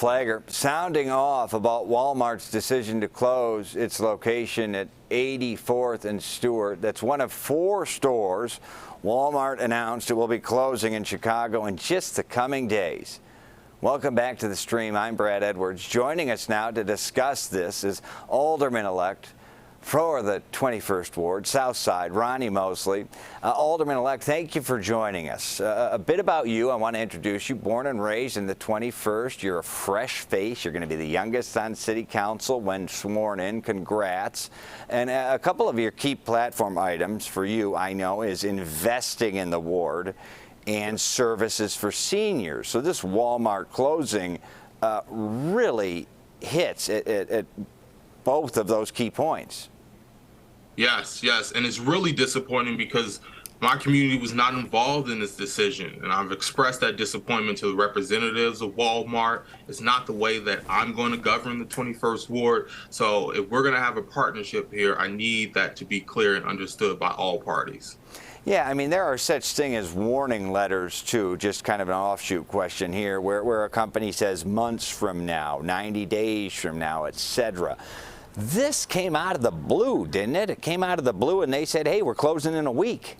flagger sounding off about Walmart's decision to close its location at 84th and Stewart. That's one of 4 stores Walmart announced it will be closing in Chicago in just the coming days. Welcome back to the stream. I'm Brad Edwards. Joining us now to discuss this is Alderman-elect for the 21st Ward, South Side, Ronnie Mosley. Alderman-elect, thank you for joining us. A bit about you. I want to introduce you. Born and raised in the 21st. You're a fresh face. You're going to be the youngest on City Council when sworn in. Congrats. And a couple of your key platform items for you, I know, is investing in the ward and services for seniors. So this Walmart closing really hits at both of those key points. Yes, and it's really disappointing because my community was not involved in this decision, and I've expressed that disappointment to the representatives of Walmart. It's not the way that I'm going to govern the 21st Ward, so if we're going to have a partnership here, I need that to be clear and understood by all parties. Yeah, I mean, there are such thing as warning letters, too, just kind of an offshoot question here, where a company says months from now, 90 days from now, etc. This came out of the blue, didn't it? It came out of the blue, and they said, hey, we're closing in a week.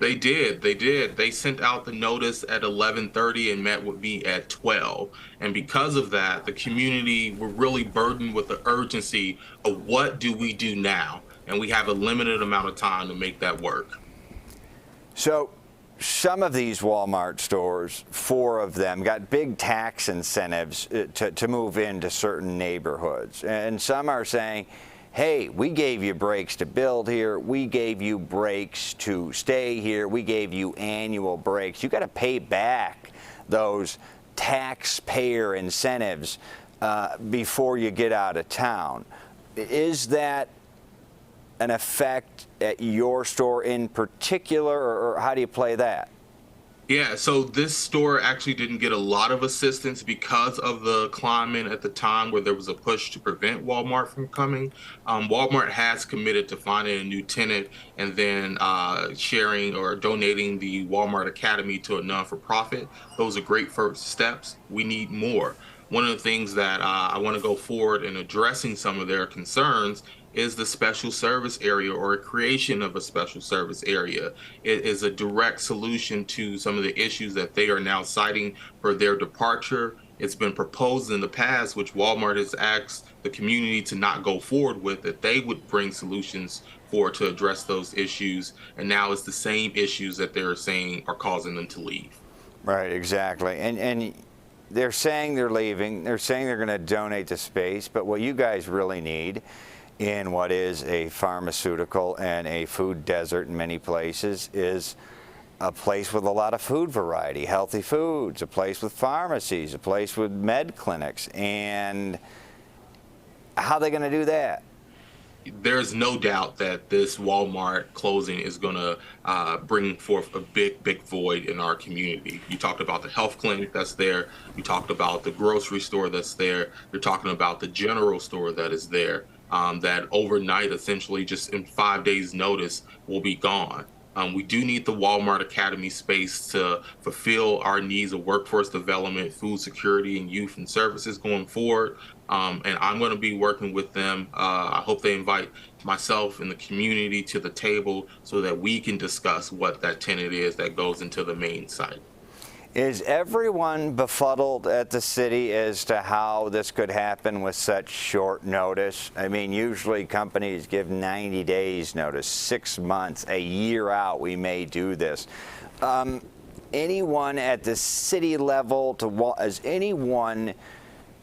They did. They sent out the notice at 11:30 and met with me at 12. And because of that, the community were really burdened with the urgency of what do we do now? And we have a limited amount of time to make that work. So some of these Walmart stores, 4 of them, got big tax incentives to move into certain neighborhoods. And some are saying, hey, we gave you breaks to build here. We gave you breaks to stay here. We gave you annual breaks. You got to pay back those taxpayer incentives before you get out of town. Is that an effect at your store in particular, or how do you play that? Yeah, so this store actually didn't get a lot of assistance because of the climate at the time where there was a push to prevent Walmart from coming. Walmart has committed to finding a new tenant and then sharing or donating the Walmart Academy to a non-for-profit. Those are great first steps. We need more. One of the things that I want to go forward in addressing some of their concerns is the special service area, or a creation of a special service area. It is a direct solution to some of the issues that they are now citing for their departure. It's been proposed in the past, which Walmart has asked the community to not go forward with, that they would bring solutions to address those issues. And now it's the same issues that they're saying are causing them to leave. Right, exactly. And they're saying they're leaving. They're saying they're going to donate the space. But what you guys really need in what is a pharmaceutical and a food desert in many places is a place with a lot of food variety, healthy foods, a place with pharmacies, a place with med clinics. And how are they going to do that? There's no doubt that this Walmart closing is going to bring forth a big void in our community. You talked about the health clinic that's there. You talked about the grocery store that's there. You're talking about the general store that is there. That overnight, essentially just in 5 days notice, will be gone. We do need the Walmart Academy space to fulfill our needs of workforce development, food security, and youth and services going forward. And I'm going to be working with them. I hope they invite myself and the community to the table so that we can discuss what that tenant is that goes into the main site. Is everyone befuddled at the city as to how this could happen with such short notice? I mean, usually companies give 90 days notice, 6 months, a year out, we may do this. Anyone at the city level, was anyone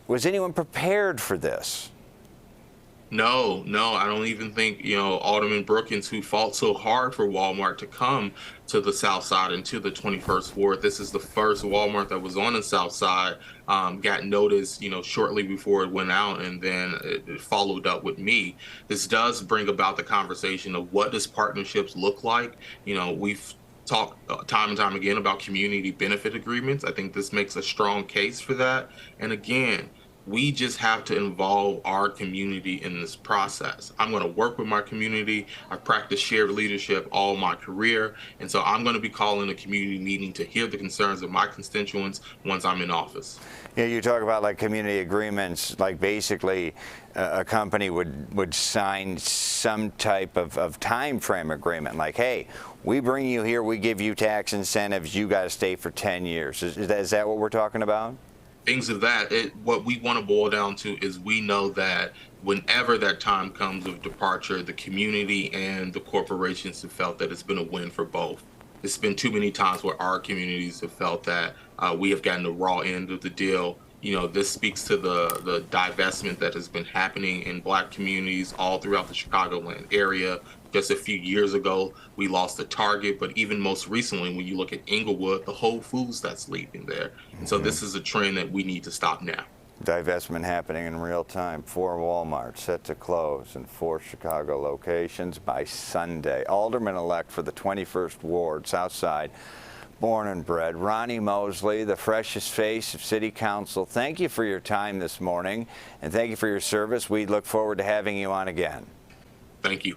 prepared for this? No, I don't even think, Alderman Brookins, who fought so hard for Walmart to come to the South Side and to the 21st Ward. This is the first Walmart that was on the South Side, got notice, shortly before it went out, and then it followed up with me. This does bring about the conversation of what does partnerships look like. We've talked time and time again about community benefit agreements. I think this makes a strong case for that. And again, We just have to involve our community in this process. I'm going to work with my community. I've practiced shared leadership all my career. And so I'm going to be calling a community meeting to hear the concerns of my constituents once I'm in office. Yeah, you talk about like community agreements, like basically a company would sign some type of time frame agreement, like, hey, we bring you here, we give you tax incentives, you got to stay for 10 years. Is that what we're talking about? Things of that. What we want to boil down to is we know that whenever that time comes of departure, the community and the corporations have felt that it's been a win for both. It's been too many times where our communities have felt that we have gotten the raw end of the deal. You know, this speaks to the divestment that has been happening in Black communities all throughout the Chicagoland area. Just a few years ago, we lost the Target, but even most recently, when you look at Inglewood, the Whole Foods that's leaving there. And so this is a trend that we need to stop now. Divestment happening in real time. 4 Walmarts set to close in 4 Chicago locations by Sunday. Alderman-elect for the 21st Ward, South Side, born and bred, Ronnie Mosley, the freshest face of City Council. Thank you for your time this morning, and thank you for your service. We look forward to having you on again. Thank you.